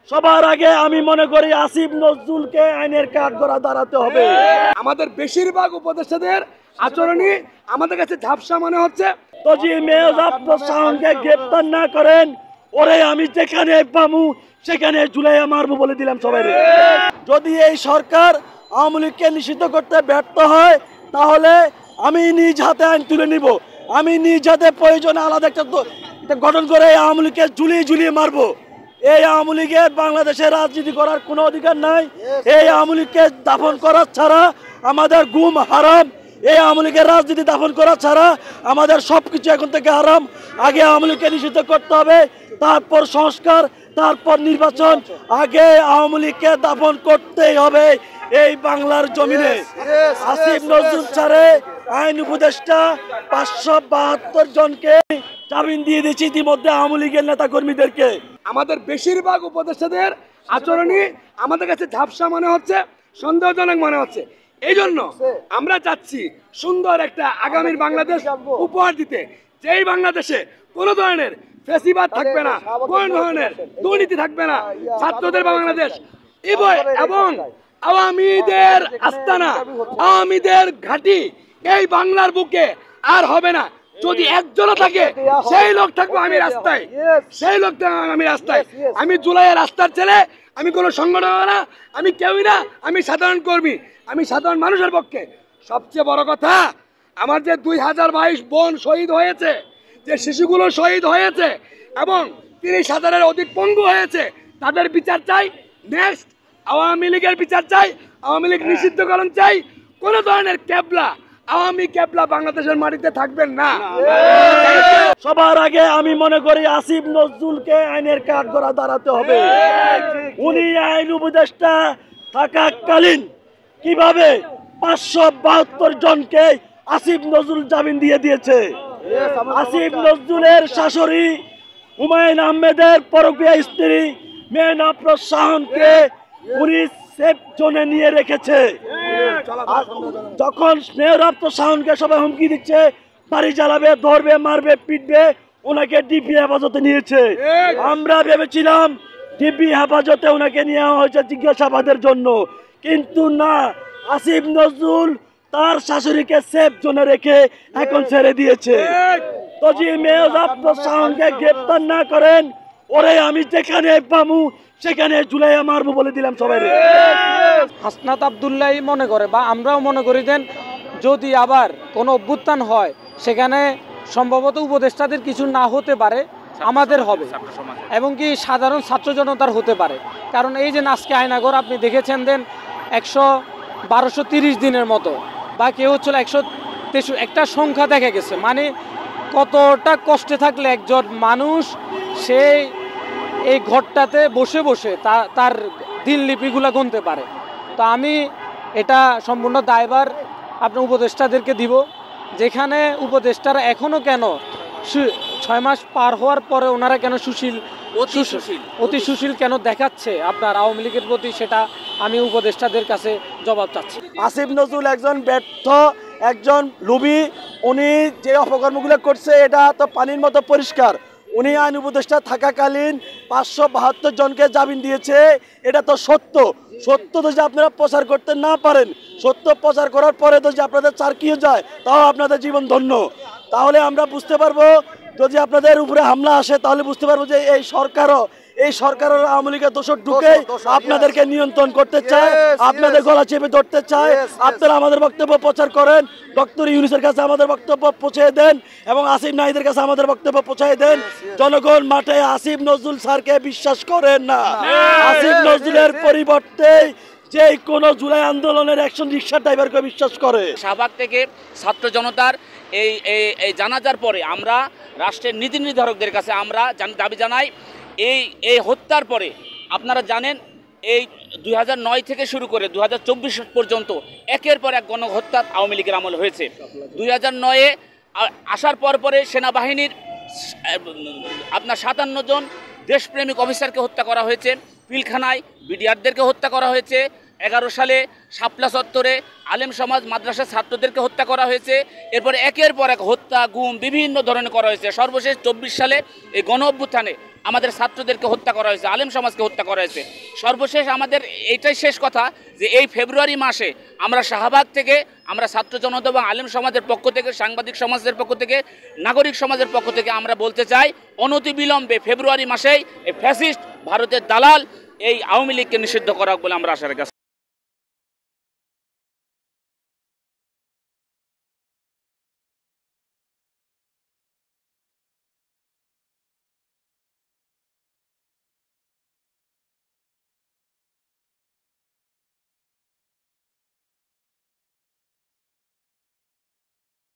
সবার আগে আমি মনে করি আসিফ নজরুলকে আইনের কাঠগড়ায় দাঁড়াতে হবে। আমাদের বেশিরভাগ উপদেষ্টাদের আচরণই আমাদের কাছে ঝাপসা মনে হচ্ছে। তো যে মেয়রকে গ্রেপ্তার না করেন, ওরে আমি যেখানে পামু সেখানে জুলাই মারবো বলে দিলাম সবাই। যদি এই সরকার আওয়ামী লীগকে নিষিদ্ধ করতে ব্যর্থ হয়, তাহলে আমি নিজ হাতে আইন তুলে নিব। আমি নিজ হাতে প্রয়োজনে আলাদা একটা গঠন করে আওয়ামী লীগকে ঝুলিয়ে মারবো। এই আওয়ামী লীগের বাংলাদেশে রাজনীতি করার কোনো অধিকার নাই। এই আওয়ামী লীগকে দাফন করার ছাড়া আমাদের গুম হারাম। এই আওয়ামী লীগের রাজনীতি দাফন করা ছাড়া আমাদের সবকিছু এখন থেকে হারাম। আগে আওয়ামী লীগকে নিষিদ্ধ করতে হবে, তারপর সংস্কার, তারপর নির্বাচন। আগে আওয়ামী লীগকে দাফন করতেই হবে এই বাংলার জমিনে। আসিফ নজরুল স্যারে আইন উপদেষ্টা 572 জনকে জামিন দিয়ে দিয়েছে ইতিমধ্যে আওয়ামী লীগের নেতা কর্মীদেরকে। আমাদের বেশিরভাগ উপদেষ্টাদের আচরণই আমাদের কাছে ঝাপসা মনে হচ্ছে, সন্দেহজনক মনে হচ্ছে। এই জন্য আমরা চাচ্ছি সুন্দর একটা আগামীর বাংলাদেশ উপহার দিতে, যেই বাংলাদেশে কোনো ধরনের ফেসিবাদ থাকবে না, কোনো ধরনের দুর্নীতি থাকবে না, ছাত্রদের বাংলাদেশ এবং আওয়ামীদের আস্তানা, আওয়ামীদের ঘাঁটি এই বাংলার বুকে আর হবে না। যদি একজনও থাকে সেই লোক থাকবো আমি রাস্তায়, সেই লোক আমি রাস্তায়। আমি জুলাইয়ের রাস্তার ছেলে, আমি কোনো সংগঠন না, আমি কেউই না, আমি সাধারণ কর্মী, আমি সাধারণ মানুষের পক্ষে। সবচেয়ে বড় কথা, আমার যে 2022 বোন শহীদ হয়েছে, যে শিশুগুলো শহীদ হয়েছে এবং 30,000-এর অধিক পঙ্গু হয়েছে, তাদের বিচার চাই। নেক্সট আওয়ামী লীগের বিচার চাই, আওয়ামী লীগ নিষিদ্ধকরণ চাই। কোনো ধরনের ক্যাবলা, আওয়ামী ক্যাবলা বাংলাদেশের মাটিতে থাকবেন না। সবার আগে আমি মনে করি আসিফ নজরুলকে আইনের কাঠগড়ায় দাঁড়াতে হবে। উনি আইন উপদেষ্টা থাকাকালীন কিভাবে 572 জনকে আসিফ নজরুল জামিন দিয়ে দিয়েছে। আসিফ নজরুলের শাশুড়ি হুমায়ুন আহমেদের পরকীয়া স্ত্রী মেন আফরোজ শাহনকে উনি সেফ জোনে নিয়ে রেখেছে। যখন মেয়র আফরোজ শাহনকে সবাই হুমকি দিচ্ছে, বাড়ি জ্বালাবে, ধরবে, মারবে, পিটবে, ওনাকে ডিবি হেফাজতে নিয়েছে। আমরা ভেবেছিলাম ডিবি হেফাজতে ওনাকে নেওয়া হয়েছে জিজ্ঞাসাবাদের জন্য, কিন্তু না, আসিফ নজরুল তার শাশুড়িকে সেফ জোনে রেখে এখন ছেড়ে দিয়েছে। তো যে মেয়র আফরোজ শাহনকে গ্রেপ্তার না করেন, ওরে আমি যেখানে পামু সেখানে জুলাই মারবো বলে দিলাম সবাই। হাসনাত আব্দুল্লাহ মনে করে বা আমরাও মনে করি দেন, যদি আবার কোনো অভ্যুত্থান হয় সেখানে সম্ভবত উপদেষ্টাদের কিছু না হতে পারে, আমাদের হবে, এবং কি সাধারণ ছাত্র জনতার হতে পারে। কারণ এই যে আজকে আয়নাঘর আপনি দেখেছেন দেন 1230 দিনের মতো, বা কেউ হচ্ছিল 163, একটা সংখ্যা দেখা গেছে। মানে কতটা কষ্টে থাকলে একজন মানুষ সেই এই ঘরটাতে বসে বসে তার দিনলিপিগুলো গুনতে পারে। তো আমি এটা সম্পূর্ণ দায়ভার আপনার উপদেষ্টাদেরকে দিব, যেখানে উপদেষ্টারা এখনও কেন 6 মাস পার হওয়ার পরে ওনারা কেন অতি সুশীল কেন দেখাচ্ছে আপনার আওয়ামী লীগের প্রতি, সেটা আমি উপদেষ্টাদের কাছে জবাব চাচ্ছি। আসিফ নজরুল একজন ব্যর্থ, একজন লোভী। উনি যে অপকর্মগুলো করছে এটা তো পানির মতো পরিষ্কার। উনি আইন উপদেষ্টা থাকাকালীন 572 জনকে জামিন দিয়েছে, এটা তো সত্য। সত্য তো যে আপনারা প্রচার করতে না পারেন, সত্য প্রচার করার পরে তো যে আপনাদের চারকিয়ে যায়, তাও আপনাদের জীবন ধন্য। তাহলে আমরা বুঝতে পারবো, যদি আপনাদের উপরে হামলা আসে তাহলে বুঝতে পারবো যে এই সরকারের আওয়ামী লীগের দোষর ঢুকে আপনাদেরকে নিয়ন্ত্রণ করতে চায়, আপনাদের গলা চেপে ধরতে চায়। আপনারা আমাদের বক্তব্য প্রচার করেন, ডক্টর ইউনূসের কাছে আমাদের বক্তব্য পৌঁছে দেন এবং আসিফ নাহিদের কাছে আমাদের বক্তব্য পৌঁছায় দেন। জনগণ মাঠে আসিফ নজরুল স্যারকে বিশ্বাস করেন না। আসিফ নজরুলের পরিবর্তে যে কোনো জুলাই আন্দোলনের অ্যাকশন রিক্সা ড্রাইভারকে বিশ্বাস করে। শাহবাগ থেকে ছাত্র জনতার এই জানাজার পরে আমরা রাষ্ট্রের নীতি নির্ধারকদের কাছে আমরা দাবি জানাই, এই হত্যার পরে আপনারা জানেন এই 2009 থেকে শুরু করে 2024 পর্যন্ত একের পর এক গণহত্যা আওয়ামী লীগের আমল হয়েছে। 2009-এ আসার পরে সেনাবাহিনীর আপনার 57 জন দেশপ্রেমিক অফিসারকে হত্যা করা হয়েছে, পিলখানায় বিডিআরদেরকে হত্যা করা হয়েছে, 11 সালে শাপলা চত্বরে আলেম সমাজ মাদ্রাসা ছাত্রদেরকে হত্যা করা হয়েছে। এরপরে একের পর এক হত্যা, গুম বিভিন্ন ধরনের করা হয়েছে। সর্বশেষ 24 সালে এই গণ অভ্যুত্থানে আমাদের ছাত্রদেরকে হত্যা করা হয়েছে, আলেম সমাজকে হত্যা করা হয়েছে। সর্বশেষ আমাদের এইটাই শেষ কথা যে এই ফেব্রুয়ারি মাসে আমরা শাহবাগ থেকে আমরা ছাত্র জনতা এবং আলেম সমাজের পক্ষ থেকে, সাংবাদিক সমাজের পক্ষ থেকে, নাগরিক সমাজের পক্ষ থেকে আমরা বলতে চাই অনতিবিলম্বে ফেব্রুয়ারি মাসেই এই ফ্যাসিস্ট ভারতের দালাল এই আওয়ামী লীগকে নিষিদ্ধ করা হোক বলে আমরা আশা রাখি।